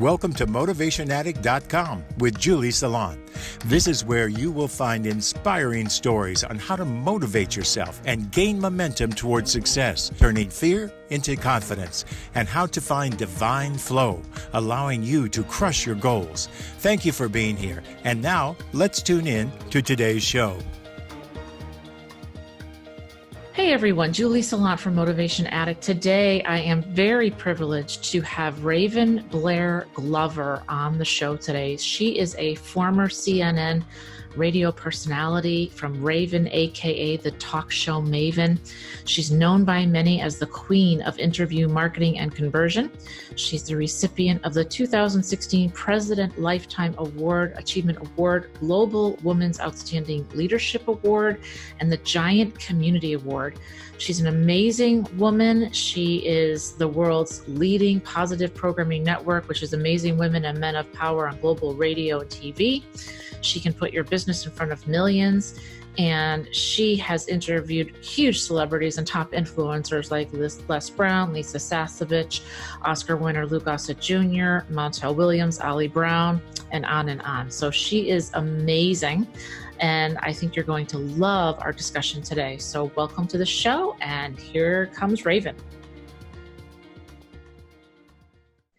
Welcome to MotivationAddict.com with Julie Saillant. This is where you will find inspiring stories on how to motivate yourself and gain momentum towards success, turning fear into confidence, and how to find divine flow, allowing you to crush your goals. Thank you for being here. And now, let's tune in to today's show. Hey everyone, Julie Saillant from Motivation Addict. Today I am very privileged to have Raven Blair Glover on the show today. She is a former CNN radio personality from Raven, aka the talk show Maven. She's known by many as the queen of interview marketing and conversion. She's the recipient of the 2016 President Lifetime Achievement Award, Global Women's Outstanding Leadership Award, and the Giant Community Award. She's an amazing woman. She is the world's leading positive programming network, which is Amazing Women and Men of Power on global radio and TV. She can put your business in front of millions, and she has interviewed huge celebrities and top influencers like Les Brown, Lisa Sasevich, Oscar winner Luke Gossett Jr., Montel Williams, Ali Brown, and on and on. So she is amazing, and I think you're going to love our discussion today. So welcome to the show, and here comes Raven.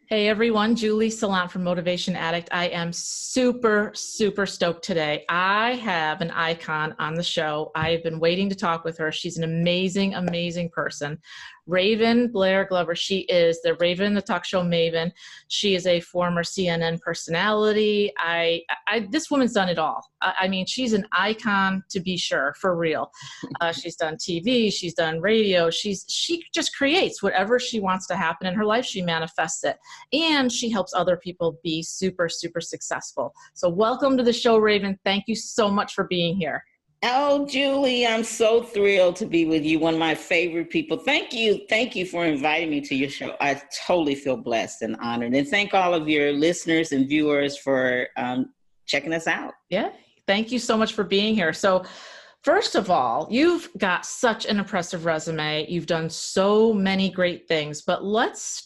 Hey everyone, Julie Saillant from Motivation Addict. I am super stoked today. I have an icon on the show. I've been waiting to talk with her. She's an amazing person. Raven Blair Glover. She is the Raven, the talk show Maven. She is a former CNN personality. This woman's done it all. I mean, she's an icon to be sure, for real. She's done TV, she's done radio. She just creates whatever she wants to happen in her life. She manifests it, and she helps other people be super successful. So welcome to the show, Raven. Thank you so much for being here. Oh, Julie, I'm so thrilled to be with you. One of my favorite people. Thank you for inviting me to your show. I totally feel blessed and honored. And thank all of your listeners and viewers for checking us out. Yeah, thank you so much for being here. So first of all, you've got such an impressive resume. You've done so many great things, but let's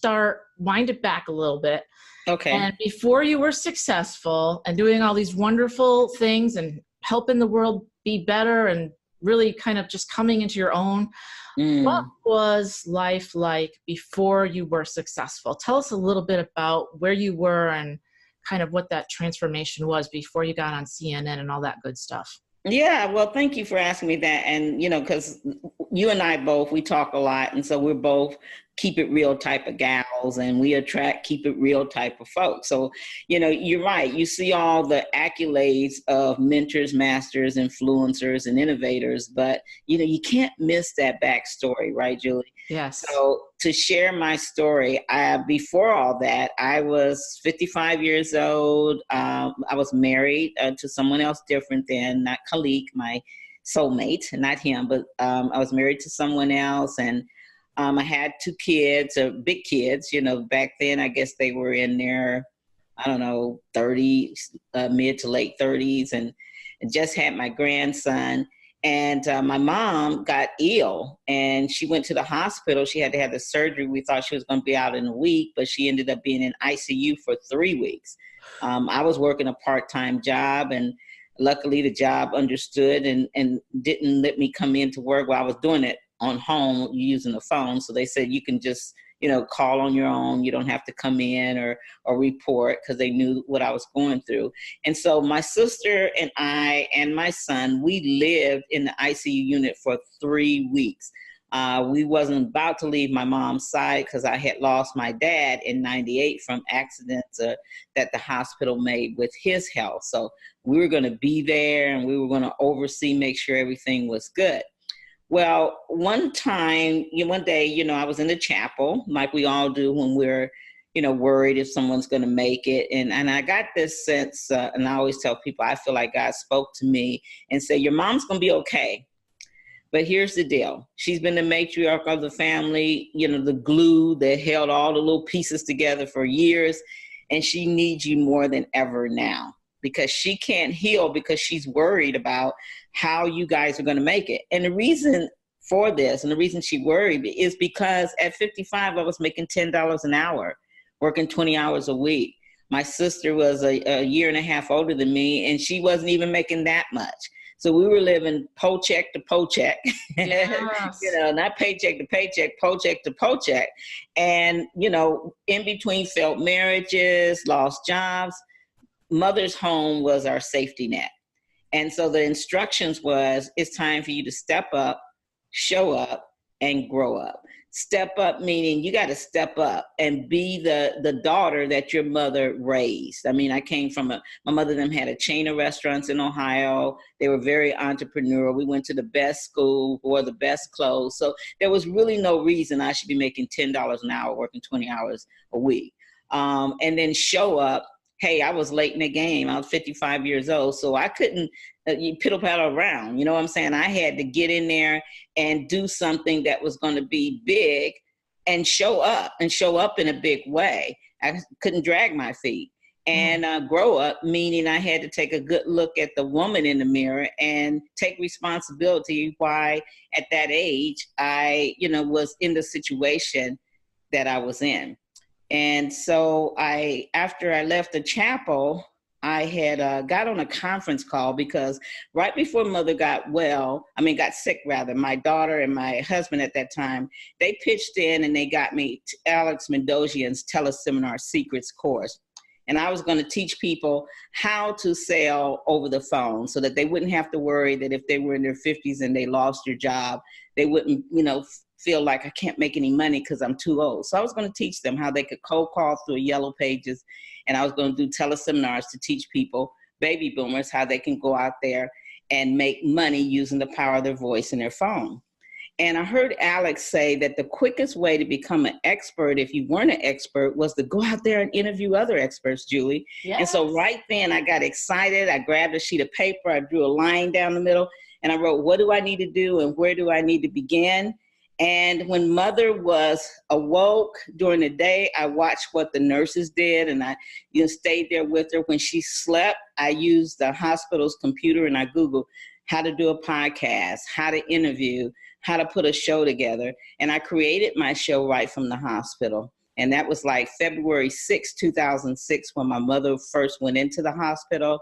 wind it back a little bit. Okay. And before you were successful and doing all these wonderful things and helping the world be better and really kind of just coming into your own. What was life like before you were successful? Tell us a little bit about where you were and kind of what that transformation was before you got on CNN and all that good stuff. Yeah, well, thank you for asking me that. And, because you and I both, we talk a lot. And so we're both keep it real type of gals, and we attract keep it real type of folks. So, you're right. You see all the accolades of mentors, masters, influencers, and innovators, but, you can't miss that backstory, right, Julie? Yes. So to share my story, before all that, I was 55 years old. I was married to someone else different than, not Khalik, my soulmate, not him, but I was married to someone else, and I had 2 kids, big kids. Back then, I guess they were in their, 30s, mid to late 30s, and just had my grandson. And my mom got ill, and she went to the hospital. She had to have the surgery. We thought she was going to be out in a week, but she ended up being in ICU for 3 weeks. I was working a part-time job, and luckily the job understood and didn't let me come in to work while I was doing it on home using the phone. So they said, you can just, call on your own. You don't have to come in or report, because they knew what I was going through. And so my sister and I and my son, we lived in the ICU unit for 3 weeks. We wasn't about to leave my mom's side because I had lost my dad in 98 from accidents that the hospital made with his health. So we were going to be there, and we were going to oversee, make sure everything was good. Well, one day, I was in the chapel, like we all do when we're, worried if someone's going to make it. And I got this sense, and I always tell people, I feel like God spoke to me and said, your mom's going to be okay. But here's the deal. She's been the matriarch of the family, the glue that held all the little pieces together for years. And she needs you more than ever now, because she can't heal because she's worried about how you guys are going to make it. And the reason for this, and the reason she worried, is because at 55, I was making $10 an hour, working 20 hours a week. My sister was a year and a half older than me, and she wasn't even making that much. So we were living paycheck to paycheck, Yes. not paycheck to paycheck, paycheck to paycheck. And, in between failed marriages, lost jobs, mother's home was our safety net. And so the instructions was, it's time for you to step up, show up, and grow up. Step up meaning you got to step up and be the daughter that your mother raised. I mean, I came from my mother and them had a chain of restaurants in Ohio. They were very entrepreneurial. We went to the best school, wore the best clothes. So there was really no reason I should be making $10 an hour, working 20 hours a week. And then show up. Hey, I was late in the game. I was 55 years old, so I couldn't piddle paddle around. You know what I'm saying? I had to get in there and do something that was going to be big and show up in a big way. I couldn't drag my feet. And grow up, meaning I had to take a good look at the woman in the mirror and take responsibility why at that age I, was in the situation that I was in. And so after I left the chapel, I had got on a conference call because right before mother got sick rather, my daughter and my husband at that time, they pitched in and they got me Alex Mendozian's Teleseminar Secrets course. And I was going to teach people how to sell over the phone so that they wouldn't have to worry that if they were in their 50s and they lost their job, they wouldn't, feel like I can't make any money because I'm too old. So I was going to teach them how they could cold call through Yellow Pages. And I was going to do teleseminars to teach people, baby boomers, how they can go out there and make money using the power of their voice and their phone. And I heard Alex say that the quickest way to become an expert, if you weren't an expert, was to go out there and interview other experts, Julie. Yes. And so right then I got excited. I grabbed a sheet of paper. I drew a line down the middle and I wrote, what do I need to do and where do I need to begin? And when mother was awoke during the day, I watched what the nurses did and I stayed there with her. When she slept, I used the hospital's computer and I Googled how to do a podcast, how to interview, how to put a show together. And I created my show right from the hospital. And that was like February 6, 2006, when my mother first went into the hospital.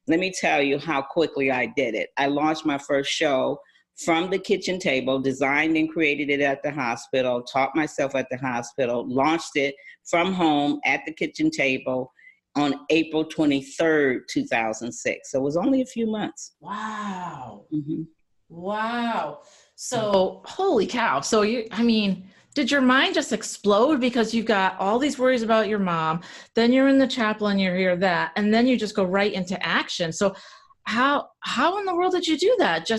Let me tell you how quickly I did it. I launched my first show from the kitchen table, designed and created it at the hospital, taught myself at the hospital, launched it from home at the kitchen table on April 23rd, 2006. So it was only a few months. Wow. Mm-hmm. Wow. So holy cow. So did your mind just explode because you've got all these worries about your mom, then you're in the chapel and you hear that, and then you just go right into action. So how in the world did you do that?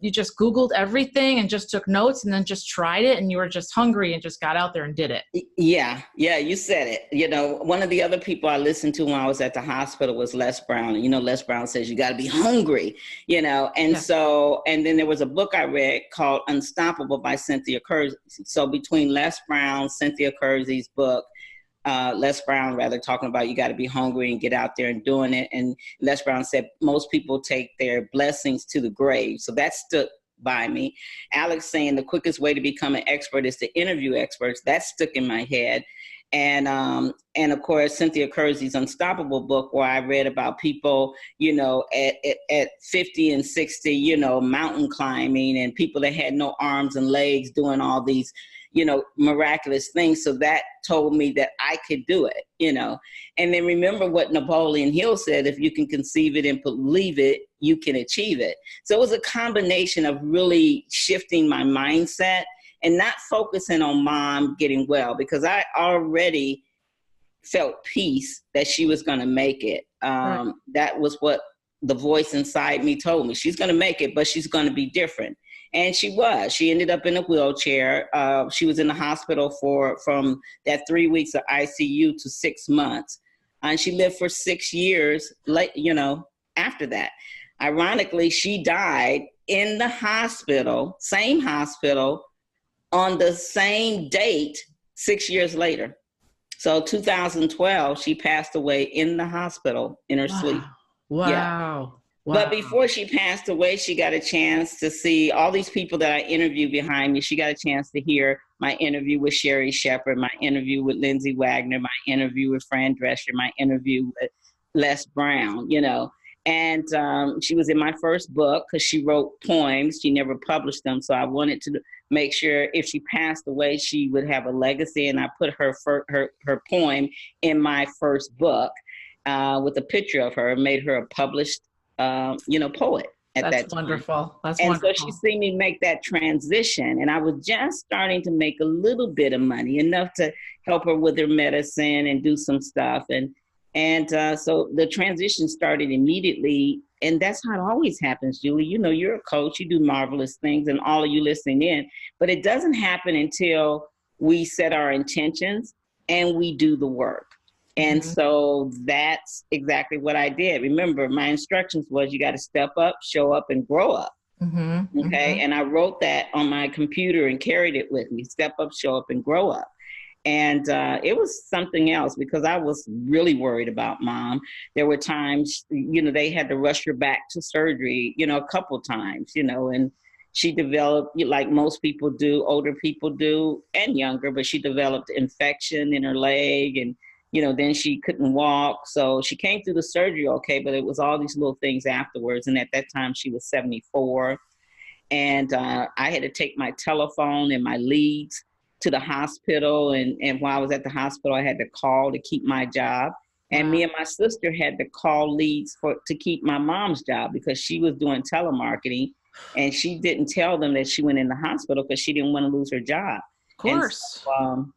You just Googled everything and just took notes and then just tried it and you were just hungry and just got out there and did it? Yeah, you said it. One of the other people I listened to when I was at the hospital was Les Brown. And Les Brown says you got to be hungry, and yeah. So, and then there was a book I read called Unstoppable by Cynthia Kersey. So between Les Brown, Cynthia Kersey's book, Les Brown rather talking about you got to be hungry and get out there and doing it. And Les Brown said most people take their blessings to the grave. So that stuck by me. Alex saying the quickest way to become an expert is to interview experts. That stuck in my head. And of course, Cynthia Kersey's Unstoppable book, where I read about people, at 50 and 60, mountain climbing and people that had no arms and legs doing all these, miraculous things. So that told me that I could do it, and then remember what Napoleon Hill said, if you can conceive it and believe it, you can achieve it. So it was a combination of really shifting my mindset and not focusing on mom getting well, because I already felt peace that she was going to make it. Right. That was what the voice inside me told me. She's going to make it, but she's going to be different. And she was. She ended up in a wheelchair. She was in the hospital from that 3 weeks of ICU to 6 months. And she lived for 6 years, after that. Ironically, she died in the hospital, same hospital, on the same date 6 years later. So 2012, she passed away in the hospital in her sleep. Wow. Yeah. But Wow. before she passed away, she got a chance to see all these people that I interviewed behind me. She got a chance to hear my interview with Sherry Shepard, my interview with Lindsay Wagner, my interview with Fran Drescher, my interview with Les Brown, you know. And she was in my first book because she wrote poems. She never published them. So I wanted to make sure if she passed away, she would have a legacy. And I put her poem in my first book with a picture of her, made her a published poet at that time. That's wonderful. That's and wonderful. So she seen me make that transition, and I was just starting to make a little bit of money, enough to help her with her medicine and do some stuff. And so the transition started immediately, and that's how it always happens, Julie. You know, you're a coach, you do marvelous things, and all of you listening in, but it doesn't happen until we set our intentions and we do the work. And so that's exactly what I did. Remember, my instructions was you got to step up, show up, and grow up. Okay. And I wrote that on my computer and carried it with me. Step up, show up, and grow up. And it was something else because I was really worried about Mom. There were times, they had to rush her back to surgery, a couple times, and she developed, like most people do, older people do, and younger, but she developed infection in her leg, and then she couldn't walk. So she came through the surgery okay, but it was all these little things afterwards. And at that time, she was 74. And I had to take my telephone and my leads to the hospital. And while I was at the hospital, I had to call to keep my job. And me and my sister had to call leads to keep my mom's job because she was doing telemarketing. And she didn't tell them that she went in the hospital because she didn't want to lose her job. Of course. So,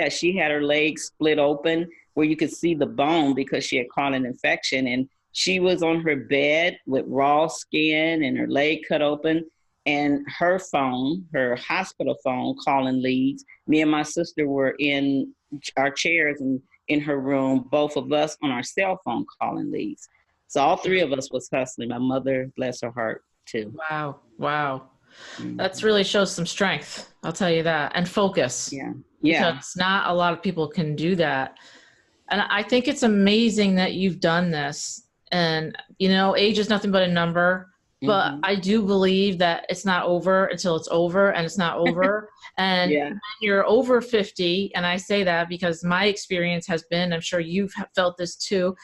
she had her leg split open where you could see the bone because she had caught an infection. And she was on her bed with raw skin and her leg cut open. And her phone, her hospital phone, calling leads. Me and my sister were in our chairs and in her room, both of us on our cell phone calling leads. So all three of us was hustling. My mother, bless her heart, too. Wow. That's really shows some strength. I'll tell you that. And focus. Yeah. Because not a lot of people can do that. And I think it's amazing that you've done this. And, age is nothing but a number. But I do believe that it's not over until it's over, and it's not over. And when you're over 50, and I say that because my experience has been, I'm sure you've felt this too,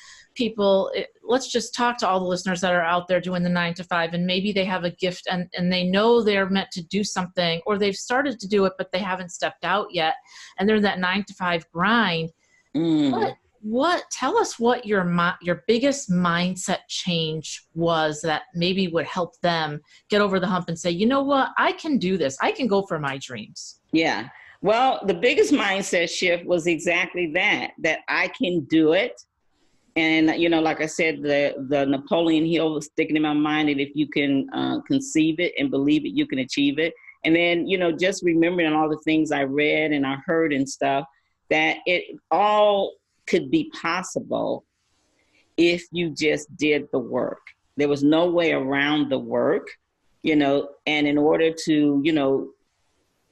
let's just talk to all the listeners that are out there doing the 9 to 5, and maybe they have a gift and they know they're meant to do something, or they've started to do it, but they haven't stepped out yet. And they're in that 9 to 5 grind. Tell us what your biggest mindset change was that maybe would help them get over the hump and say, you know what, I can do this. I can go for my dreams. Yeah. Well, the biggest mindset shift was exactly that I can do it. And, like I said, the Napoleon Hill was sticking in my mind that if you can conceive it and believe it, you can achieve it. And then, just remembering all the things I read and I heard and stuff, that it all could be possible if you just did the work. There was no way around the work, and in order to,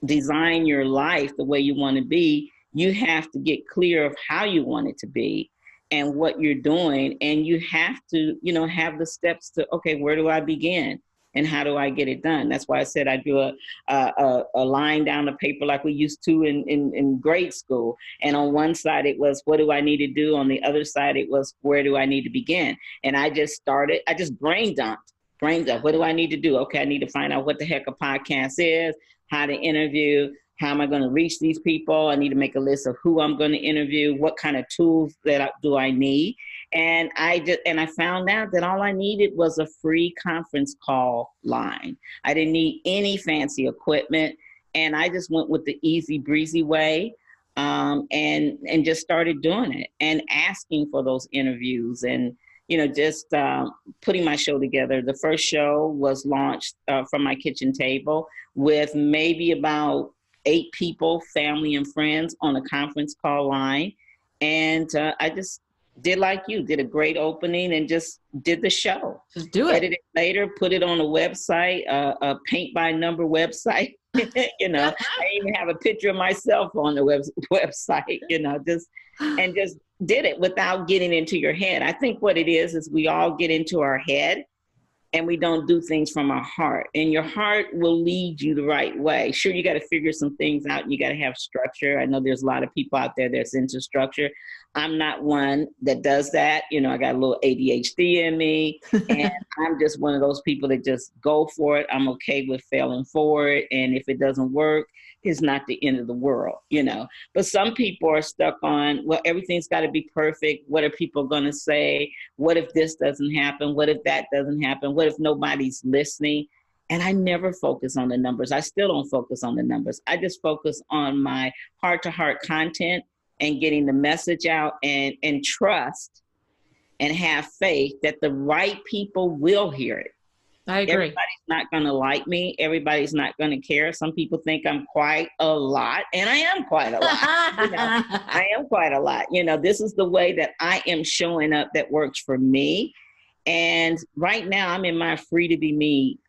design your life the way you want to be, you have to get clear of how you want it to be and what you're doing. And you have to, have the steps to, okay, where do I begin? And how do I get it done? That's why I said I drew a line down the paper like we used to in grade school. And on one side, it was, what do I need to do? On the other side, it was, where do I need to begin? And I just brain dumped. What do I need to do? Okay, I need to find out what the heck a podcast is, how to interview, how am I going to reach these people? I need to make a list of who I'm going to interview, what kind of tools do I need? And I found out that all I needed was a free conference call line. I didn't need any fancy equipment. And I just went with the easy breezy way, and just started doing it and asking for those interviews and, just putting my show together. The first show was launched from my kitchen table with maybe about 8 people, family and friends, on a conference call line. And I just did like you, did a great opening and just did the show. Just do it. Edited it later, put it on a website, a paint by number website. I even have a picture of myself on the website, just did it without getting into your head. I think what it is we all get into our head and we don't do things from our heart. And your heart will lead you the right way. Sure, you got to figure some things out. You got to have structure. I know there's a lot of people out there that's into structure. I'm not one that does that. You know, I got a little ADHD in me, and I'm just one of those people that just go for it. I'm okay with failing forward. And if it doesn't work, it's not the end of the world, you know. But some people are stuck on, well, everything's got to be perfect. What are people going to say? What if this doesn't happen? What if that doesn't happen? What if nobody's listening? And I never focus on the numbers. I still don't focus on the numbers. I just focus on my heart-to-heart content and getting the message out, and trust and have faith that the right people will hear it. I agree. Everybody's not going to like me. Everybody's not going to care. Some people think I'm quite a lot, and I am quite a lot. You know, I am quite a lot. You know, this is the way that I am showing up that works for me. And right now I'm in my free to be me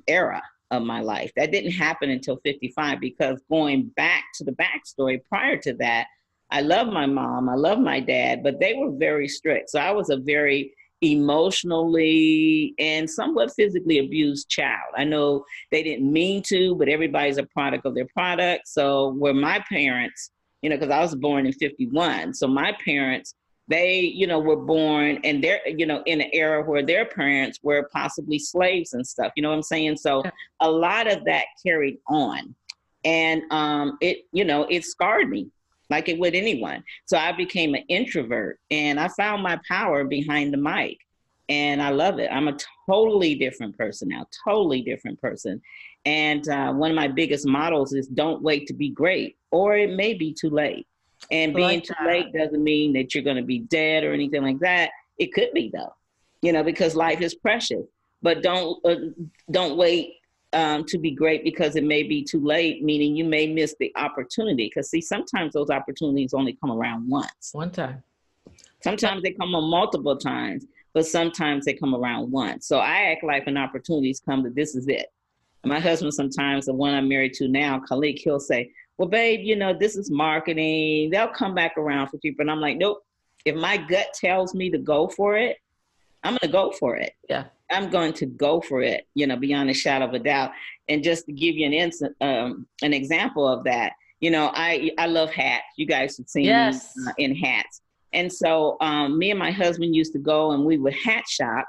era of my life. That didn't happen until 55, because going back to the backstory prior to that, I love my mom, I love my dad, but they were very strict. So I was a very emotionally and somewhat physically abused child. I know they didn't mean to, but everybody's a product of their product. So where my parents, you know, because I was born in 51. So my parents, they, you know, were born, and they're, you know, in an era where their parents were possibly slaves and stuff. You know what I'm saying? So a lot of that carried on. And it, you know, it scarred me like it would anyone. So I became an introvert, and I found my power behind the mic, and I love it. I'm a totally different person now, totally different person. And one of my biggest mottos is don't wait to be great, or it may be too late. And being too late doesn't mean that you're going to be dead or anything like that. It could be though, you know, because life is precious, but don't wait to be great, because it may be too late, meaning you may miss the opportunity. Because see, sometimes those opportunities only come around once. One time. Sometimes they come on multiple times, but sometimes they come around once. So I act like when opportunities come, that this is it. And my husband, sometimes, the one I'm married to now, Khalik, he'll say, well, babe, you know, this is marketing. They'll come back around for people. And I'm like, nope. If my gut tells me to go for it, I'm going to go for it. Yeah. I'm going to go for it, you know, beyond a shadow of a doubt. And just to give you an example of that, you know, I love hats. You guys have seen me in hats. And so me and my husband used to go, and we would hat shop.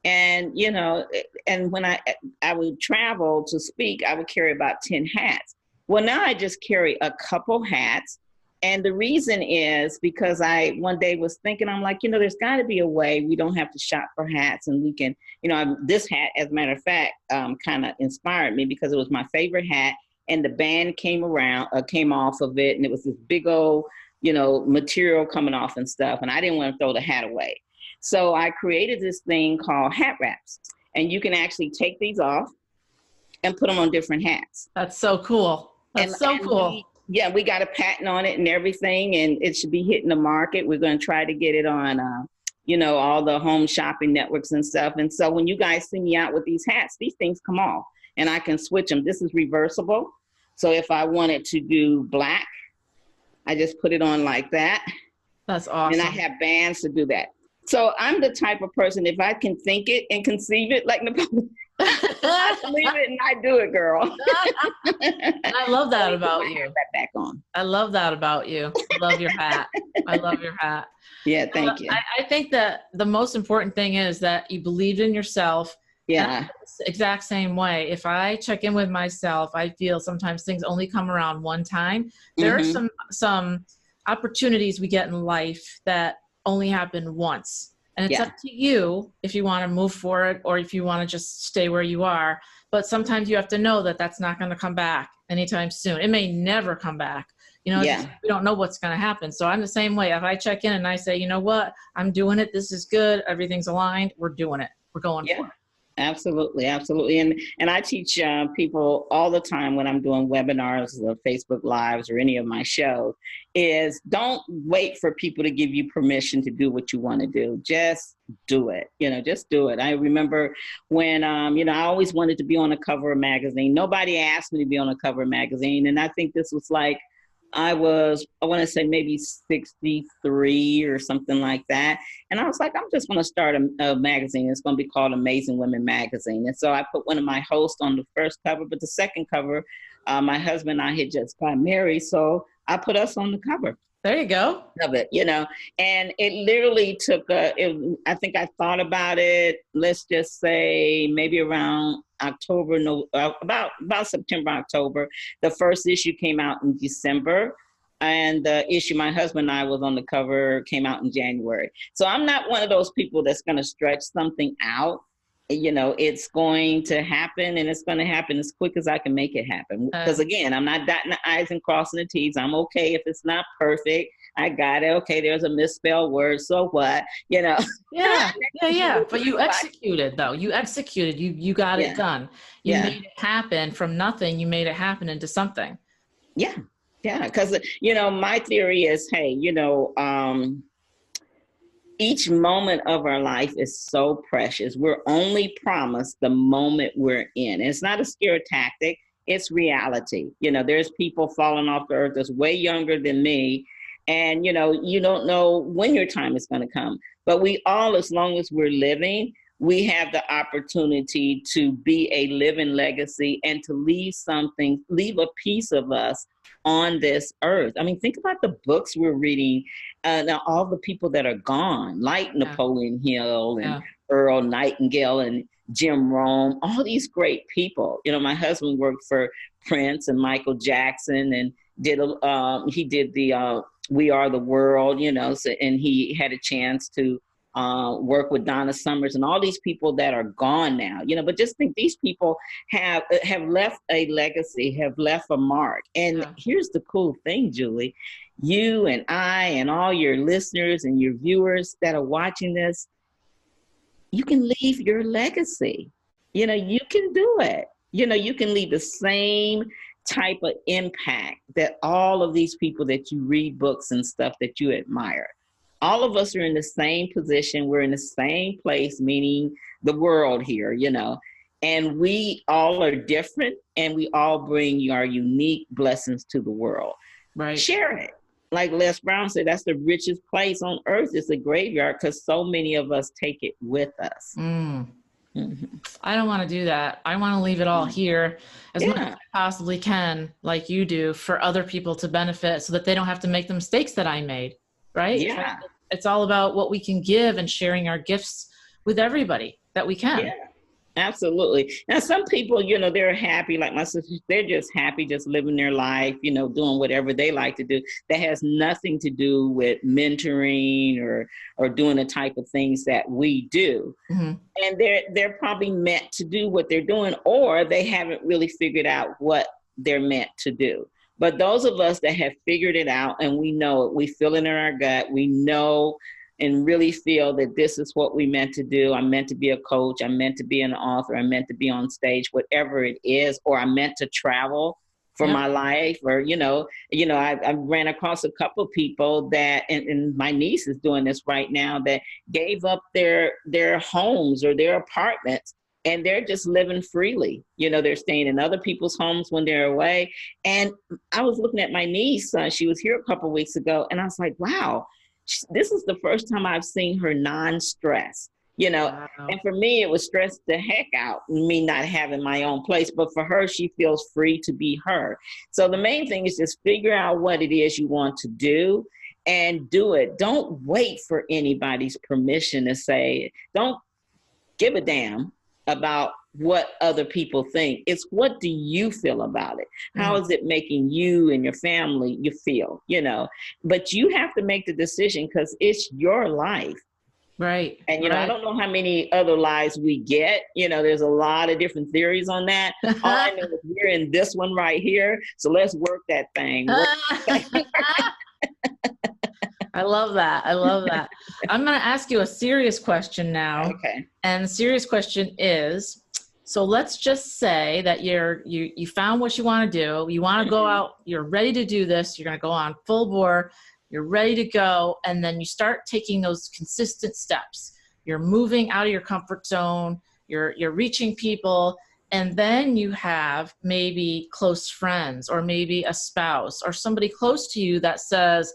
And, you know, and when I would travel to speak, I would carry about 10 hats. Well, now I just carry a couple hats. And the reason is because I one day was thinking, I'm like, you know, there's got to be a way we don't have to shop for hats, and we can, you know, this hat, as a matter of fact, kind of inspired me, because it was my favorite hat, and the band came off of it, and it was this big old, you know, material coming off and stuff, and I didn't want to throw the hat away. So I created this thing called hat wraps, and you can actually take these off and put them on different hats. That's so cool. That's so cool. We got a patent on it and everything, and it should be hitting the market. We're going to try to get it on, you know, all the home shopping networks and stuff. And so when you guys see me out with these hats, these things come off, and I can switch them. This is reversible. So if I wanted to do black, I just put it on like that. That's awesome. And I have bands to do that. So I'm the type of person, if I can think it and conceive it, like Napoleon, I believe it and I do it, girl. And I love that about you. That back on. I love that about you. I love your hat. I love your hat. Yeah, thank you. I think that the most important thing is that you believed in yourself. Yeah. Exact same way. If I check in with myself, I feel sometimes things only come around one time. There are some opportunities we get in life that only happen once. And it's up to you if you want to move forward or if you want to just stay where you are. But sometimes you have to know that that's not going to come back anytime soon. It may never come back. You know, we don't know what's going to happen. So I'm the same way. If I check in and I say, you know what, I'm doing it. This is good. Everything's aligned. We're doing it. We're going for it. Absolutely. Absolutely. And I teach people all the time when I'm doing webinars or Facebook Lives or any of my shows is don't wait for people to give you permission to do what you want to do. Just do it. You know, just do it. I remember when, you know, I always wanted to be on a cover of a magazine. Nobody asked me to be on a cover of a magazine. And I think this was like I want to say maybe 63 or something like that. And I was like, I'm just going to start a magazine. It's going to be called Amazing Women Magazine. And so I put one of my hosts on the first cover, but the second cover, my husband and I had just got married. So I put us on the cover There you go. of it, and it literally took I think I thought about it, let's just say maybe around October, no, about September, October. The first issue came out in December, and the issue my husband and I was on the cover came out in January. So I'm not one of those people that's going to stretch something out. It's going to happen, and it's going to happen as quick as I can make it happen. Because again, I'm not dotting the I's and crossing the T's. I'm okay if it's not perfect. I got it. Okay, there's a misspelled word. So what? Yeah. But you executed, though. You executed. You got it done. You made it happen from nothing. You made it happen into something. Yeah. Because my theory is, hey, each moment of our life is so precious. We're only promised the moment we're in. And it's not a scare tactic. It's reality. There's people falling off the earth that's way younger than me. And, you don't know when your time is going to come. But we all, as long as we're living, we have the opportunity to be a living legacy and to leave a piece of us on this earth. I mean, think about the books we're reading. Now, all the people that are gone, like Napoleon Hill and Earl Nightingale and Jim Rome, all these great people. My husband worked for Prince and Michael Jackson and he did the We Are the World, and he had a chance to work with Donna Summers and all these people that are gone now, but just think these people have left a legacy, have left a mark. And here's the cool thing, Julie, you and I and all your listeners and your viewers that are watching this, you can leave your legacy. You can do it. You can leave the same type of impact that all of these people that you read books and stuff that you admire. All of us are in the same position. We're in the same place, meaning the world here, and we all are different, and we all bring our unique blessings to the world. Right. Share it. Like Les Brown said, that's the richest place on earth is the graveyard, because so many of us take it with us. I don't want to do that. I want to leave it all here as much as I possibly can, like you do, for other people to benefit so that they don't have to make the mistakes that I made. Right? Yeah. It's all about what we can give and sharing our gifts with everybody that we can. Yeah, absolutely. Now, some people, they're happy, like my sisters, they're just happy, just living their life, doing whatever they like to do. That has nothing to do with mentoring or doing the type of things that we do. Mm-hmm. And they're probably meant to do what they're doing, or they haven't really figured out what they're meant to do. But those of us that have figured it out, and we know it, we feel it in our gut, we know and really feel that this is what we meant to do. I'm meant to be a coach. I'm meant to be an author. I'm meant to be on stage, whatever it is, or I'm meant to travel for my life, or, I ran across a couple of people that, and my niece is doing this right now, that gave up their homes or their apartments, and they're just living freely. They're staying in other people's homes when they're away. And I was looking at my niece. She was here a couple of weeks ago, and I was like, wow, this is the first time I've seen her non-stressed. Wow. And for me, it was stressed the heck out, me not having my own place. But for her, she feels free to be her. So the main thing is just figure out what it is you want to do and do it. Don't wait for anybody's permission to say it. Don't give a damn about what other people think. It's what do you feel about it? How is it making you and your family you feel, but you have to make the decision because it's your life. Right. And, I don't know how many other lives we get. There's a lot of different theories on that. All I know is we're in this one right here. So let's work that thing. I love that. I'm going to ask you a serious question now. Okay. And the serious question is, so let's just say that you found what you want to do. You want to go out, you're ready to do this. You're going to go on full bore. You're ready to go. And then you start taking those consistent steps. You're moving out of your comfort zone. You're reaching people. And then you have maybe close friends or maybe a spouse or somebody close to you that says,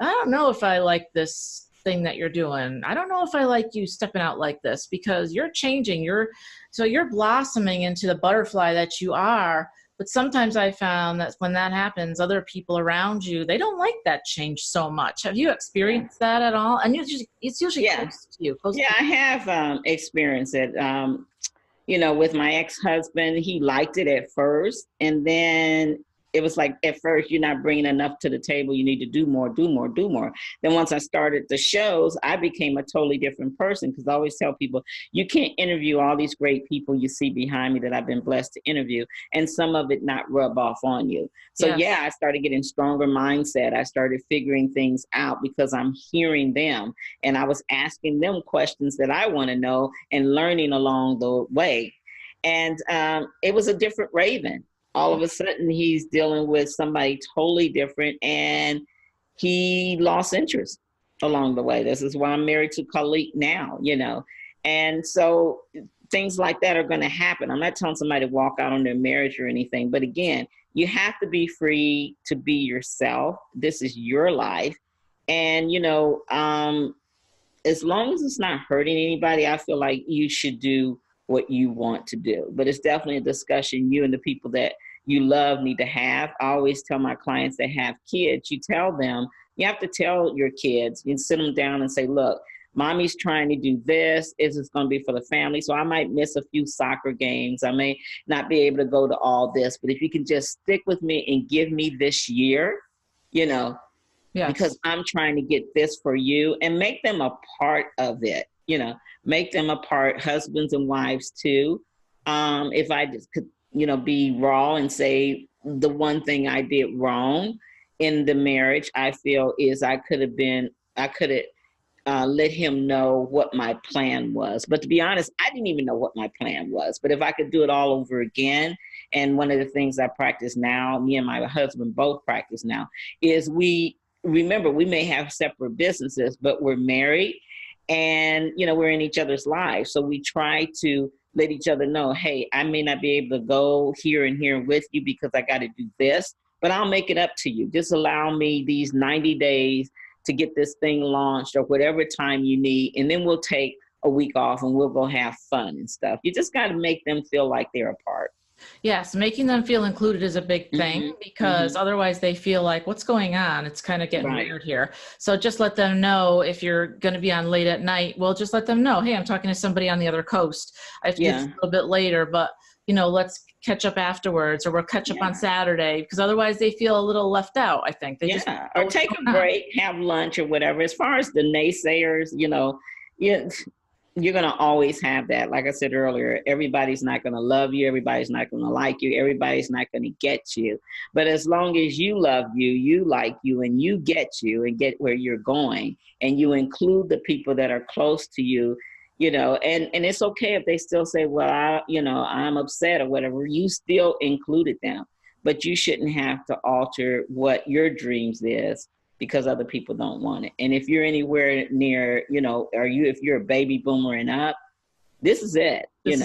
I don't know if I like this thing that you're doing. I don't know if I like you stepping out like this because you're changing. You're blossoming into the butterfly that you are. But sometimes I found that when that happens, other people around you, they don't like that change so much. Have you experienced that at all? And it's usually Yeah. close to you. Yeah, I have experienced it. With my ex-husband, he liked it at first. And then it was like, at first, you're not bringing enough to the table. You need to do more, do more, do more. Then once I started the shows, I became a totally different person, because I always tell people, you can't interview all these great people you see behind me that I've been blessed to interview, and some of it not rub off on you. So Yes. yeah, I started getting stronger mindset. I started figuring things out because I'm hearing them, and I was asking them questions that I want to know and learning along the way. And it was a different Raven. All of a sudden, he's dealing with somebody totally different, and he lost interest along the way. This is why I'm married to Khalid now, And so things like that are going to happen. I'm not telling somebody to walk out on their marriage or anything, but again, you have to be free to be yourself. This is your life. And, as long as it's not hurting anybody, I feel like you should do what you want to do. But it's definitely a discussion you and the people that you love need to have. I always tell my clients that have kids, you have to tell your kids, you sit them down and say, look, mommy's trying to do this. Is this going to be for the family? So I might miss a few soccer games. I may not be able to go to all this, but if you can just stick with me and give me this year, yes, because I'm trying to get this for you, and make them a part of it, make them a part, husbands and wives too. If I just could, be raw and say the one thing I did wrong in the marriage, I feel, is I could have let him know what my plan was. But to be honest, I didn't even know what my plan was. But if I could do it all over again, and one of the things I practice now, me and my husband both practice now, is we may have separate businesses, but we're married, and, we're in each other's lives. So we try to let each other know, hey, I may not be able to go here and here with you because I got to do this, but I'll make it up to you. Just allow me these 90 days to get this thing launched, or whatever time you need. And then we'll take a week off and we'll go have fun and stuff. You just got to make them feel like they're a part. Yes, making them feel included is a big thing, because otherwise they feel like, what's going on? It's kind of getting weird here. So just let them know, if you're going to be on late at night, well, just let them know, hey, I'm talking to somebody on the other coast. I have to get a little bit later, but let's catch up afterwards, or we'll catch up on Saturday, because otherwise they feel a little left out, I think. They just or take a break, have lunch or whatever. As far as the naysayers, you're going to always have that. Like I said earlier, everybody's not going to love you. Everybody's not going to like you. Everybody's not going to get you. But as long as you love you, you like you, and you and get where you're going, and you include the people that are close to you, and it's okay if they still say, well, I'm upset or whatever, you still included them. But you shouldn't have to alter what your dreams is because other people don't want it. And if you're anywhere near, if you're a baby boomer and up, this is it. This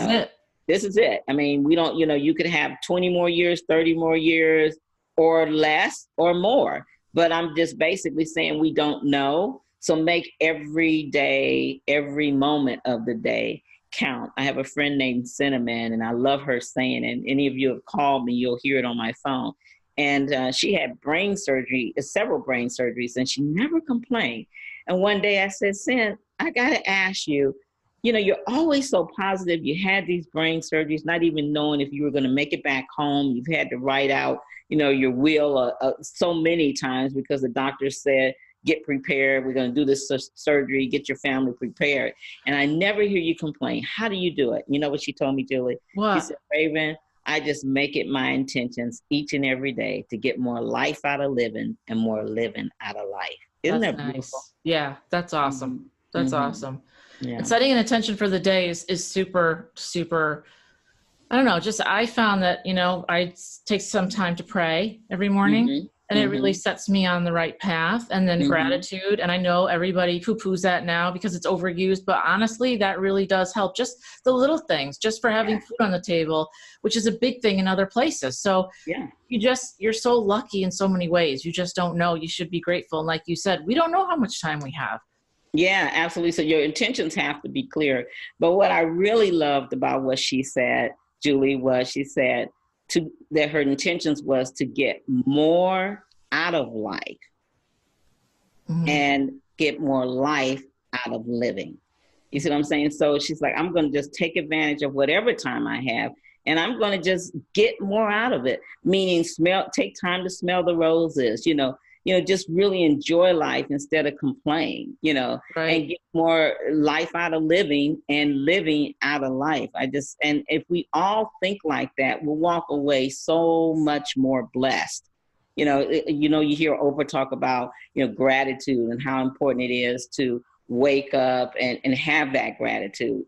is it. I mean, we don't, you could have 20 more years, 30 more years, or less or more. But I'm just basically saying we don't know. So make every day, every moment of the day count. I have a friend named Cinnamon, and I love her saying, and any of you have called me, you'll hear it on my phone. And she had brain surgery, several brain surgeries, and she never complained. And one day I said, Sin, I got to ask you, you're always so positive. You had these brain surgeries, not even knowing if you were going to make it back home. You've had to write out, your will so many times because the doctor said, get prepared. We're going to do this surgery. Get your family prepared. And I never hear you complain. How do you do it? You know what she told me, Julie? What? She said, Raven, I just make it my intentions each and every day to get more life out of living and more living out of life. Isn't that beautiful? Nice. Yeah, that's awesome. That's awesome. Yeah. And setting an intention for the day is super, super, I don't know, I found that, I take some time to pray every morning. And it really sets me on the right path. And then gratitude. And I know everybody poo-poos that now because it's overused, but honestly, that really does help. Just the little things, just for having food on the table, which is a big thing in other places. So you're so lucky in so many ways. You just don't know. You should be grateful. And like you said, we don't know how much time we have. Yeah, absolutely. So your intentions have to be clear. But what I really loved about what she said, Julie, was she said that her intentions was to get more out of life and get more life out of living. You see what I'm saying? So she's like, I'm going to just take advantage of whatever time I have, and I'm going to just get more out of it, meaning take time to smell the roses, just really enjoy life instead of complain, and get more life out of living and living out of life. And if we all think like that, we'll walk away so much more blessed. You hear Oprah talk about, gratitude and how important it is to wake up and have that gratitude.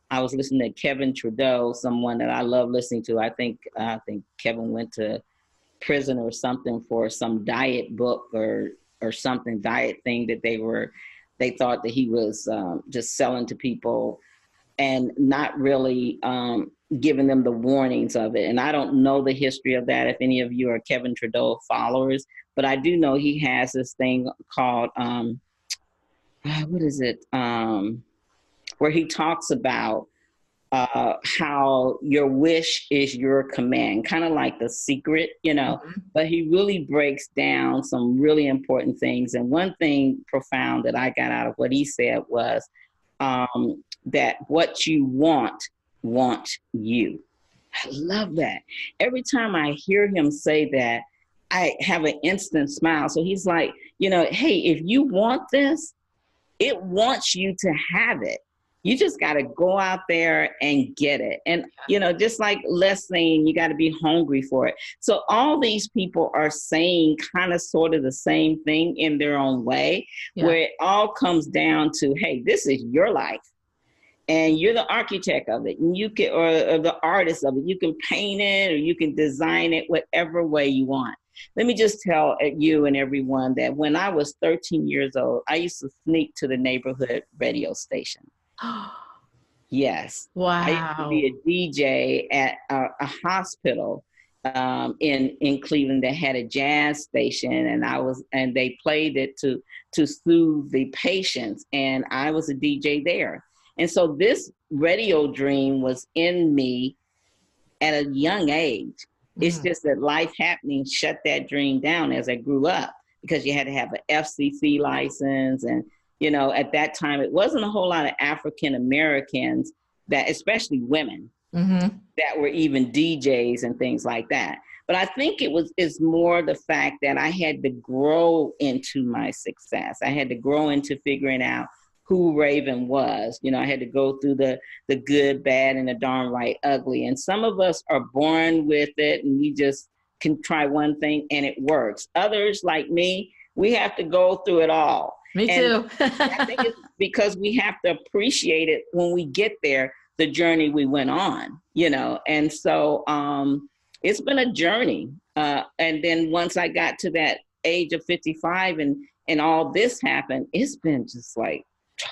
I was listening to Kevin Trudeau, someone that I love listening to. I think Kevin went to prison or something for some diet book or something diet thing that they thought that he was just selling to people and not really giving them the warnings of it. And I don't know the history of that, if any of you are Kevin Trudeau followers, but I do know he has this thing called, what is it? Where he talks about how your wish is your command, kind of like The Secret, but he really breaks down some really important things. And one thing profound that I got out of what he said was that what you want you. I love that. Every time I hear him say that, I have an instant smile. So he's like, hey, if you want this, it wants you to have it. You just got to go out there and get it. And, just like Les saying, you got to be hungry for it. So all these people are saying kind of sort of the same thing in their own way, where it all comes down to, hey, this is your life. And you're the architect of it, and you can, or the artist of it. You can paint it or you can design it whatever way you want. Let me just tell you and everyone that when I was 13 years old, I used to sneak to the neighborhood radio station. Yes. Wow. I used to be a DJ at a hospital in Cleveland that had a jazz station, and they played it to soothe the patients, and I was a DJ there. And so this radio dream was in me at a young age. It's just that life happening shut that dream down as I grew up, because you had to have an FCC license. And, at that time, it wasn't a whole lot of African Americans, that, especially women, that were even DJs and things like that. But I think it's more the fact that I had to grow into my success. I had to grow into figuring out who Raven was. I had to go through the good, bad, and the darn right ugly. And some of us are born with it, and we just can try one thing and it works. Others, like me, we have to go through it all. Me too. I think it's because we have to appreciate it when we get there, the journey we went on, And so it's been a journey. And then once I got to that age of 55 and all this happened, it's been just like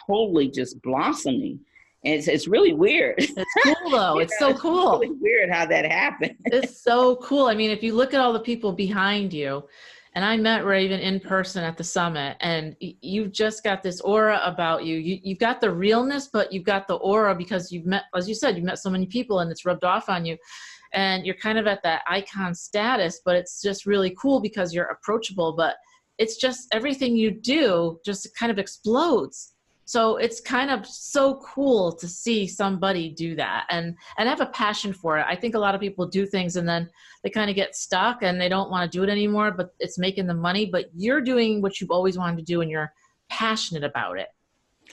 totally just blossoming. And it's really weird. It's cool though. It's so cool. It's really weird how that happened. It's so cool. I mean, if you look at all the people behind you, and I met Raven in person at the summit, and you've just got this aura about you. You've got the realness, but you've got the aura because you've met, as you said, you've met so many people and it's rubbed off on you. And you're kind of at that icon status, but it's just really cool because you're approachable, but it's just everything you do just kind of explodes. So it's kind of so cool to see somebody do that and have a passion for it. I think a lot of people do things and then they kind of get stuck and they don't want to do it anymore, but it's making them money. But you're doing what you've always wanted to do and you're passionate about it.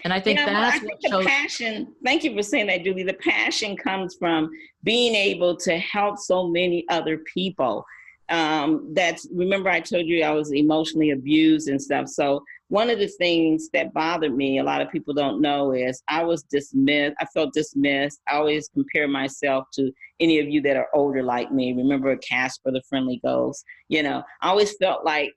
And I think that's what shows. Passion, thank you for saying that, Julie. The passion comes from being able to help so many other people. Remember I told you I was emotionally abused and stuff. So one of the things that bothered me, a lot of people don't know, is I was dismissed. I felt dismissed. I always compare myself to any of you that are older like me. Remember Casper the Friendly Ghost? I always felt like,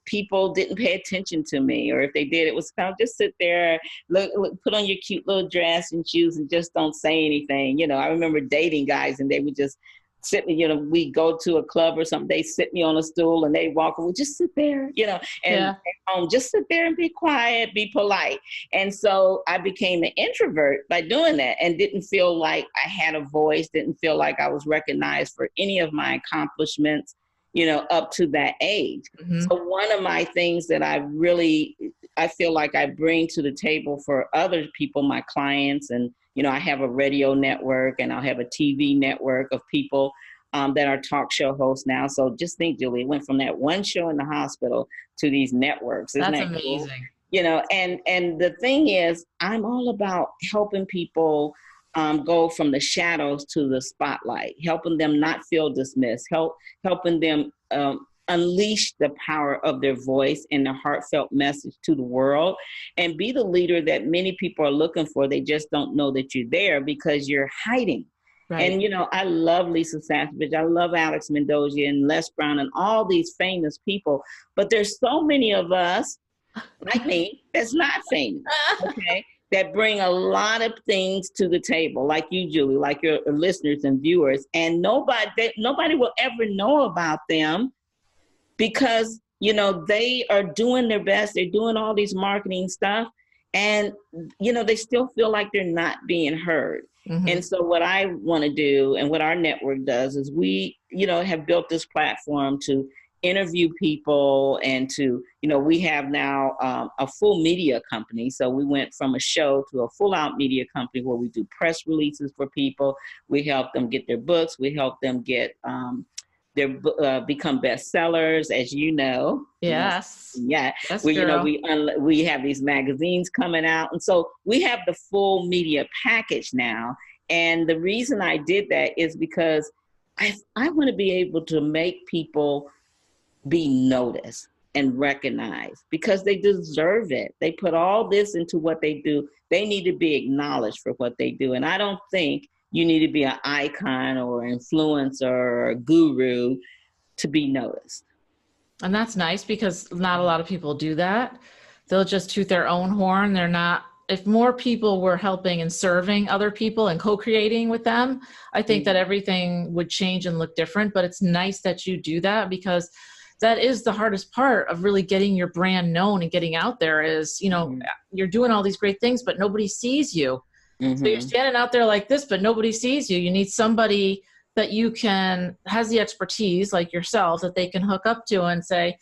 people didn't pay attention to me, or if they did, it was kind of just sit there, look, put on your cute little dress and shoes and just don't say anything. I remember dating guys and they would just sit me, we go to a club or something, they sit me on a stool and they walk away, just sit there, and just sit there and be quiet, be polite. And so I became an introvert by doing that and didn't feel like I had a voice, didn't feel like I was recognized for any of my accomplishments, up to that age. Mm-hmm. So one of my things that I feel like I bring to the table for other people, my clients, and I have a radio network and I'll have a TV network of people that are talk show hosts now. So just think, Julie, it went from that one show in the hospital to these networks. Isn't That's that amazing. Cool? And the thing is, I'm all about helping people go from the shadows to the spotlight, helping them not feel dismissed, helping them unleash the power of their voice and their heartfelt message to the world, and be the leader that many people are looking for. They just don't know that you're there because you're hiding. Right. And, I love Lisa Sasevich. I love Alex Mendoza and Les Brown and all these famous people. But there's so many of us, like me, that's not famous, okay, that bring a lot of things to the table, like you, Julie, like your listeners and viewers. And nobody will ever know about them because, they are doing their best. They're doing all these marketing stuff and, they still feel like they're not being heard. Mm-hmm. And so what I want to do and what our network does is we, have built this platform to interview people and to, we have now a full media company. So we went from a show to a full out media company where we do press releases for people. We help them get their books. We help them get become bestsellers, as you know. Yes. Yeah. Yes, we have these magazines coming out. And so we have the full media package now. And the reason I did that is because I want to be able to make people be noticed and recognized because they deserve it. They put all this into what they do. They need to be acknowledged for what they do. And I don't think you need to be an icon or influencer or a guru to be noticed. And that's nice because not a lot of people do that. They'll just toot their own horn. They're not, if more people were helping and serving other people and co-creating with them, I think that everything would change and look different. But it's nice that you do that because that is the hardest part of really getting your brand known and getting out there is, you're doing all these great things, but nobody sees you. Mm-hmm. So you're standing out there like this, but nobody sees you. You need somebody that has the expertise like yourself that they can hook up to and say,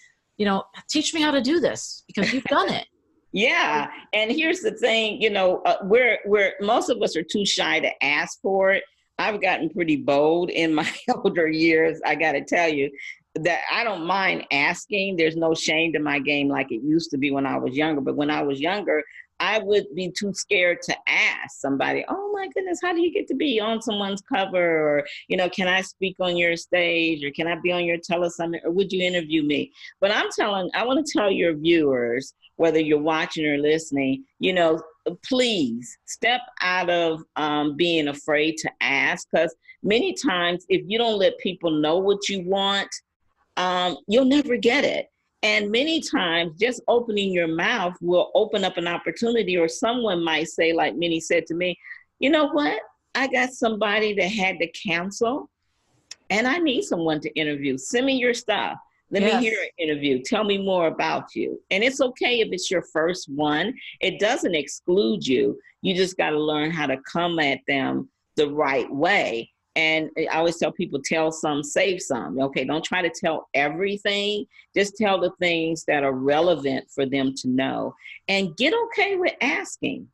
teach me how to do this because you've done it. Yeah. And here's the thing, we're most of us are too shy to ask for it. I've gotten pretty bold in my older years. I got to tell you that I don't mind asking. There's no shame to my game like it used to be when I was younger. But when I was younger, I would be too scared to ask somebody, oh my goodness, how do you get to be on someone's cover? Or, can I speak on your stage? Or can I be on your telesummit? Or would you interview me? But I want to tell your viewers, whether you're watching or listening, please step out of being afraid to ask. Because many times if you don't let people know what you want, you'll never get it. And many times just opening your mouth will open up an opportunity, or someone might say, like Minnie said to me, you know what? I got somebody that had to cancel and I need someone to interview. Send me your stuff. Let me hear an interview. Tell me more about you. And it's okay if it's your first one. It doesn't exclude you. You just got to learn how to come at them the right way. And I always tell people, tell some, save some. Okay, don't try to tell everything. Just tell the things that are relevant for them to know. And get okay with asking.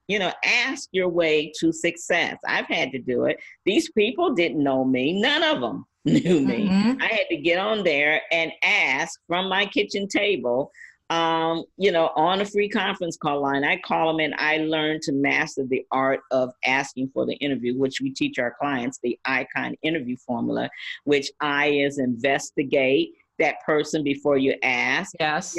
Ask your way to success. I've had to do it. These people didn't know me. None of them knew me. Mm-hmm. I had to get on there and ask from my kitchen table, on a free conference call line. I call them and I learned to master the art of asking for the interview, which we teach our clients, the ICON interview formula, which I is investigate. that person before you ask. Yes.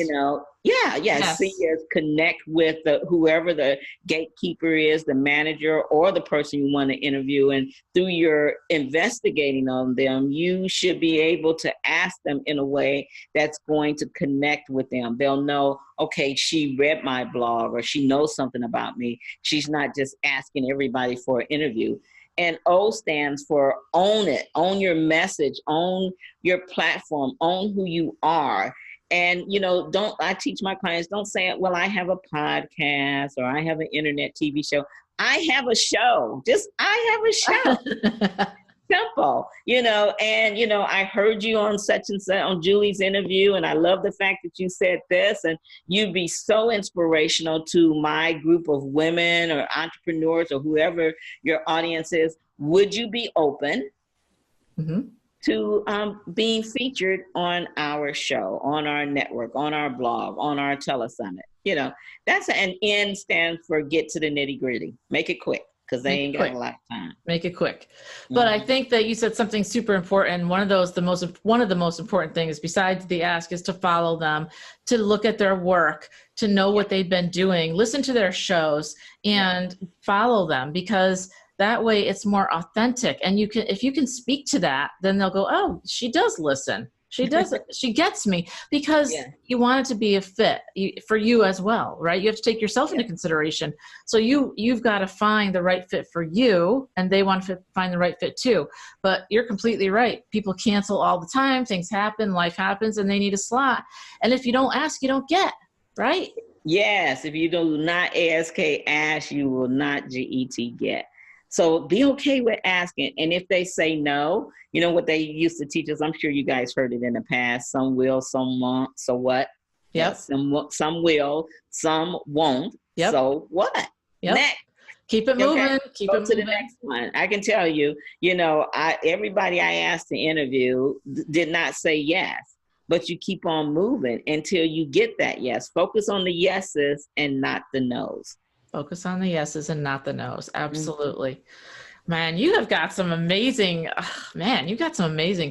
Yes. See, connect with whoever the gatekeeper is, the manager, or the person you want to interview. And through your investigating on them, you should be able to ask them in a way that's going to connect with them. They'll know, okay, she read my blog or she knows something about me. She's not just asking everybody for an interview. And O stands for own it, own your message, own your platform, own who you are. And, I teach my clients, don't say, well, I have a podcast or I have an internet TV show. I have a show. I have a show. Simple, and, I heard you on such and such on Julie's interview. And I love the fact that you said this, and you'd be so inspirational to my group of women or entrepreneurs or whoever your audience is. Would you be open to being featured on our show, on our network, on our blog, on our telesummit? That's an N stands for get to the nitty gritty. Make it quick, because they ain't got a lot of time. Make it quick. But I think that you said something super important. One of the most important things besides the ask is to follow them, to look at their work, to know what they've been doing, listen to their shows, and follow them, because that way it's more authentic. And if you can speak to that, then they'll go, oh, she does listen. She does it. She gets me, because you want it to be a fit for you as well, right? You have to take yourself into consideration. So you've got to find the right fit for you, and they want to find the right fit too. But you're completely right. People cancel all the time. Things happen, life happens, and they need a slot. And if you don't ask, you don't get, right? Yes. If you do not ask, you will not get. So be okay with asking. And if they say no, what they used to teach us, I'm sure you guys heard it in the past, some will, some won't. So what? Yep. Some will, some won't. Yep. So what? Yep. Next. Keep it moving. Okay. Keep Go it to moving. the next one. I can tell you, everybody I asked to interview did not say yes, but you keep on moving until you get that yes. Focus on the yeses and not the nos. Focus on the yeses and not the nos. Absolutely. Man, you have got some amazing,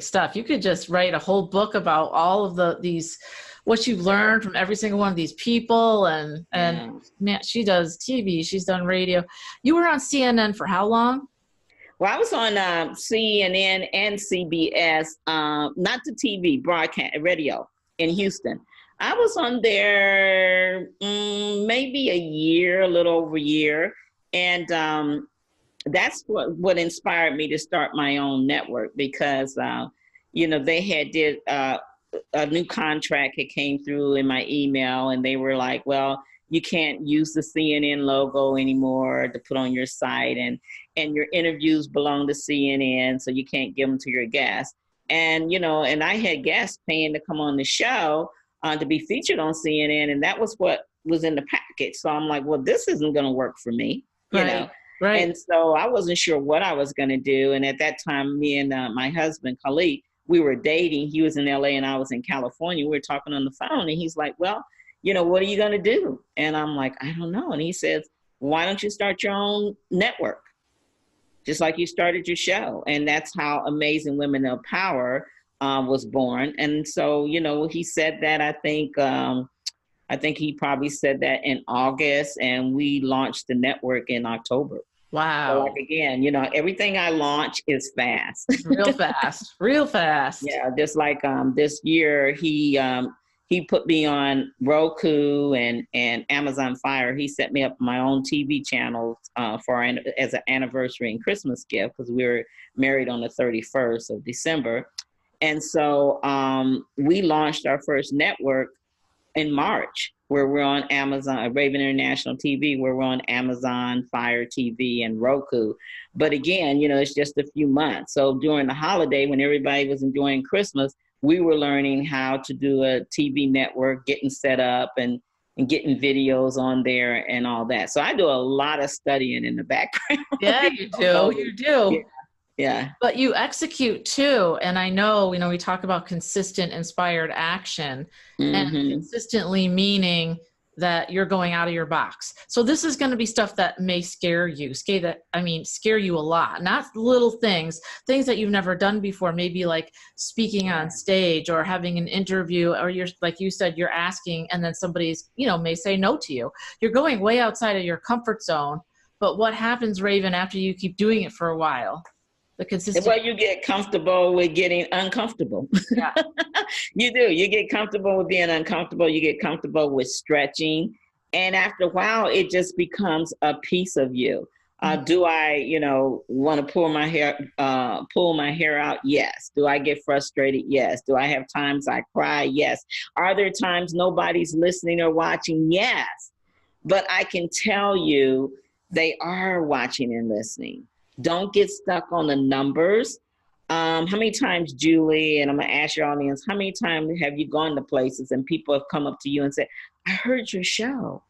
stuff. You could just write a whole book about all of these, what you've learned from every single one of these people. And man, she does TV. She's done radio. You were on CNN for how long? Well, I was on CNN and CBS, not the TV, broadcast, radio in Houston. I was on there maybe a little over a year. And that's what inspired me to start my own network, because, they had did a new contract had came through in my email, and they were like, well, you can't use the CNN logo anymore to put on your site, and your interviews belong to CNN, so you can't give them to your guests. And, and I had guests paying to come on the show to be featured on CNN, and that was what was in the package. So I'm like, well, this isn't going to work for me, you know. Right. And so I wasn't sure what I was going to do. And at that time, me and my husband, Khalid, we were dating. He was in LA and I was in California. We were talking on the phone, and he's like, well, what are you going to do? And I'm like, I don't know. And he says, why don't you start your own network? Just like you started your show. And that's how Amazing Women of Power was born. And so, he said that, I think he probably said that in August, and we launched the network in October. Wow. So like, again, everything I launch is fast. Real fast. Yeah. Just like this year, he put me on Roku and Amazon Fire. He set me up my own TV channel as an anniversary and Christmas gift, because we were married on the 31st of December. And so we launched our first network in March, where we're on Amazon, Raven International TV, where we're on Amazon, Fire TV, and Roku. But again, it's just a few months. So during the holiday, when everybody was enjoying Christmas, we were learning how to do a TV network, getting set up and getting videos on there and all that. So I do a lot of studying in the background. Yeah, you do. You do. Yeah. But you execute too. And I know, we talk about consistent inspired action, and consistently meaning that you're going out of your box. So this is going to be stuff that may scare you, scare you a lot, not little things that you've never done before, maybe like speaking on stage or having an interview, or you're, like you said, you're asking and then somebody's, may say no to you. You're going way outside of your comfort zone. But what happens, Raven, after you keep doing it for a while? The consistency. Well, you get comfortable with getting uncomfortable. Yeah. You do. You get comfortable with being uncomfortable. You get comfortable with stretching. And after a while, it just becomes a piece of you. Do I, want to pull my hair out? Yes. Do I get frustrated? Yes. Do I have times I cry? Yes. Are there times nobody's listening or watching? Yes. But I can tell you they are watching and listening. Don't get stuck on the numbers. How many times, Julie, and I'm going to ask your audience, how many times have you gone to places and people have come up to you and said, I heard your show,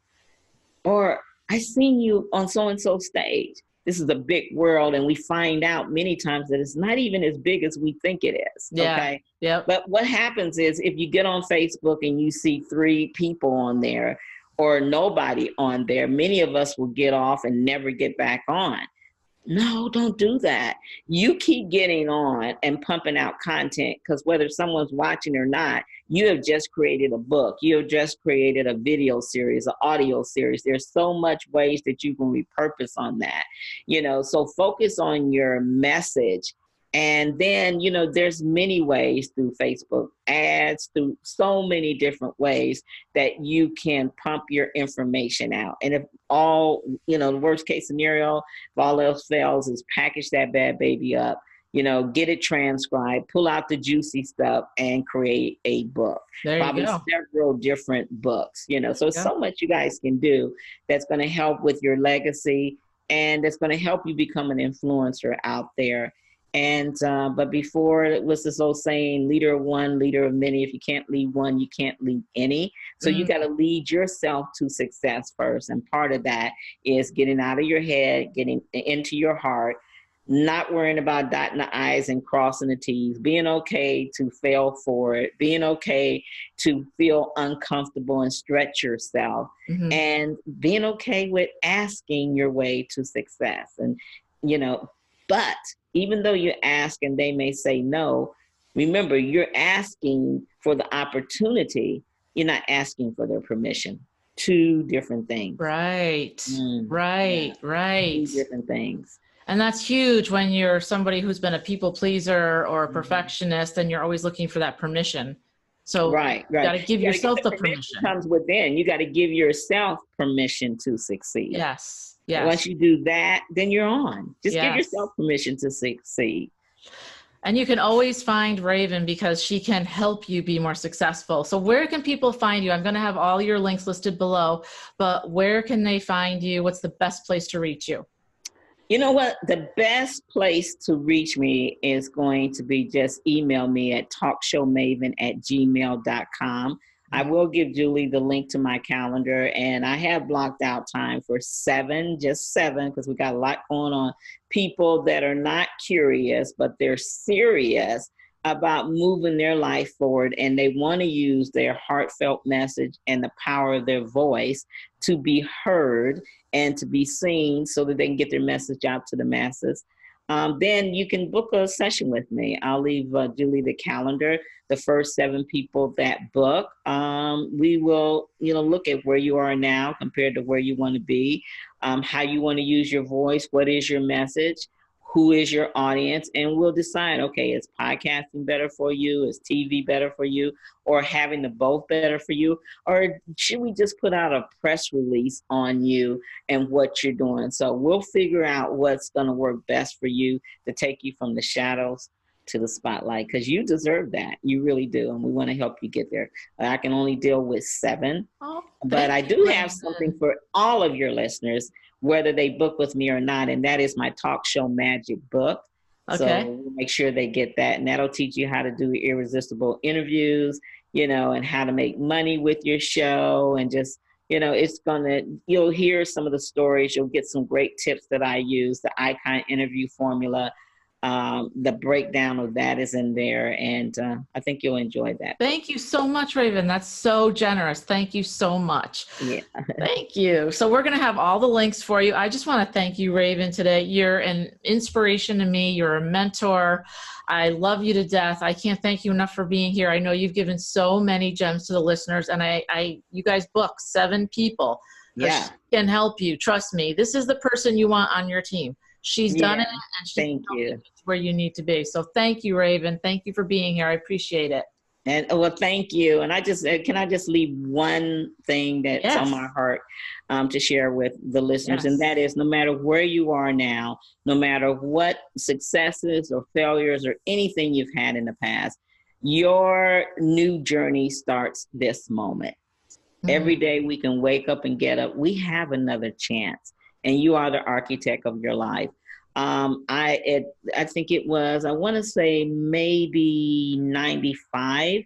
or I seen you on so-and-so stage. This is a big world, and we find out many times that it's not even as big as we think it is. Yeah. Okay. Yep. But what happens is if you get on Facebook and you see 3 people on there or nobody on there, many of us will get off and never get back on. No, don't do that. You keep getting on and pumping out content, because whether someone's watching or not, you have just created a book. You have just created a video series, an audio series. There's so much ways that you can repurpose on that, so focus on your message. And then, there's many ways through Facebook ads, through so many different ways that you can pump your information out. And if all, the worst case scenario, if all else fails, is package that bad baby up, get it transcribed, pull out the juicy stuff and create a book. There you Probably go. several different books, so it's so much you guys can do that's going to help with your legacy, and that's going to help you become an influencer out there. And but before, it was this old saying, leader of one, leader of many. If you can't lead one, you can't lead any. So you got to lead yourself to success first. And part of that is getting out of your head, getting into your heart, not worrying about dotting the I's and crossing the T's, being okay to fail forward, being okay to feel uncomfortable and stretch yourself, and being okay with asking your way to success. And, but even though you ask and they may say no, remember, you're asking for the opportunity. You're not asking for their permission. 2 different things. Right. Right. 2 different things. And that's huge when you're somebody who's been a people pleaser or a perfectionist, and you're always looking for that permission. So right. You got to give yourself the permission. Comes within. You got to give yourself permission to succeed. Yes. Once you do that, then you're on. Just give yourself permission to succeed. And you can always find Raven because she can help you be more successful. So where can people find you? I'm going to have all your links listed below, but where can they find you? What's the best place to reach you? You know what? The best place to reach me is going to be just email me at talkshowmaven@gmail.com. I will give Julie the link to my calendar, and I have blocked out time for 7, because we got a lot going on. People that are not curious, but they're serious about moving their life forward, and they want to use their heartfelt message and the power of their voice to be heard and to be seen so that they can get their message out to the masses. Then you can book a session with me. I'll leave Julie the calendar. The first 7 people that book, we will, look at where you are now compared to where you want to be, how you want to use your voice, what is your message, who is your audience, and we'll decide, okay, is podcasting better for you? Is TV better for you? Or having the both better for you? Or should we just put out a press release on you and what you're doing? So we'll figure out what's going to work best for you to take you from the shadows to the spotlight, because you deserve that. You really do. And we want to help you get there. I can only deal with 7, but I do have something for all of your listeners, whether they book with me or not, and that is my Talk Show Magic book. Okay. So we'll make sure they get that, and that'll teach you how to do irresistible interviews, and how to make money with your show, and just, you'll hear some of the stories. You'll get some great tips that I use, the Icon interview formula. The breakdown of that is in there, and I think you'll enjoy that. Thank you so much, Raven. That's so generous. Thank you so much. Yeah. Thank you. So we're going to have all the links for you. I just want to thank you, Raven, today. You're an inspiration to me. You're a mentor. I love you to death. I can't thank you enough for being here. I know you've given so many gems to the listeners, and you guys booked 7 people. Yeah. She can help you. Trust me. This is the person you want on your team. She's done it, and she's thank you. Where you need to be. So thank you, Raven. Thank you for being here. I appreciate it. And well, thank you. And can I just leave one thing that's on my heart to share with the listeners, and that is, no matter where you are now, no matter what successes or failures or anything you've had in the past, your new journey starts this moment. Every day we can wake up and get up. We have another chance, and you are the architect of your life. I think it was, I want to say maybe 95.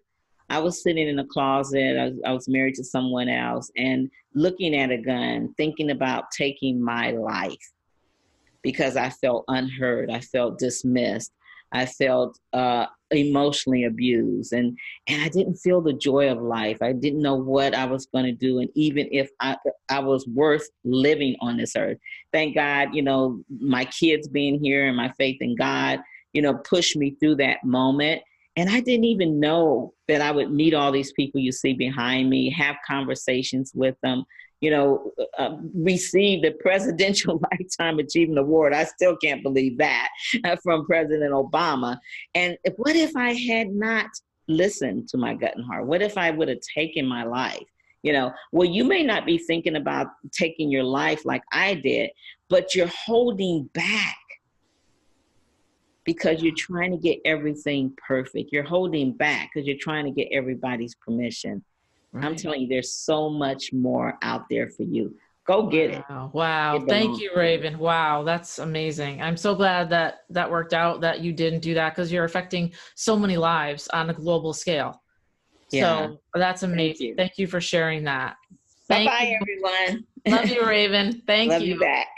I was sitting in a closet. I was married to someone else, and looking at a gun, thinking about taking my life because I felt unheard. I felt dismissed. I felt emotionally abused, and I didn't feel the joy of life. I didn't know what I was going to do, and even if I was worth living on this earth. Thank God, my kids being here and my faith in God, pushed me through that moment. And I didn't even know that I would meet all these people you see behind me, have conversations with them, receive the Presidential Lifetime Achievement Award. I still can't believe that from President Obama. And what if I had not listened to my gut and heart? What if I would have taken my life? Well, you may not be thinking about taking your life like I did, but you're holding back because you're trying to get everything perfect. You're holding back because you're trying to get everybody's permission. Right. I'm telling you, there's so much more out there for you. Go get it. Wow. Thank you, Raven. Wow. That's amazing. I'm so glad that worked out, that you didn't do that, because you're affecting so many lives on a global scale. Yeah. So that's amazing. Thank you for sharing that. Bye-bye, everyone. Love you, Raven. Thank you. Love you back.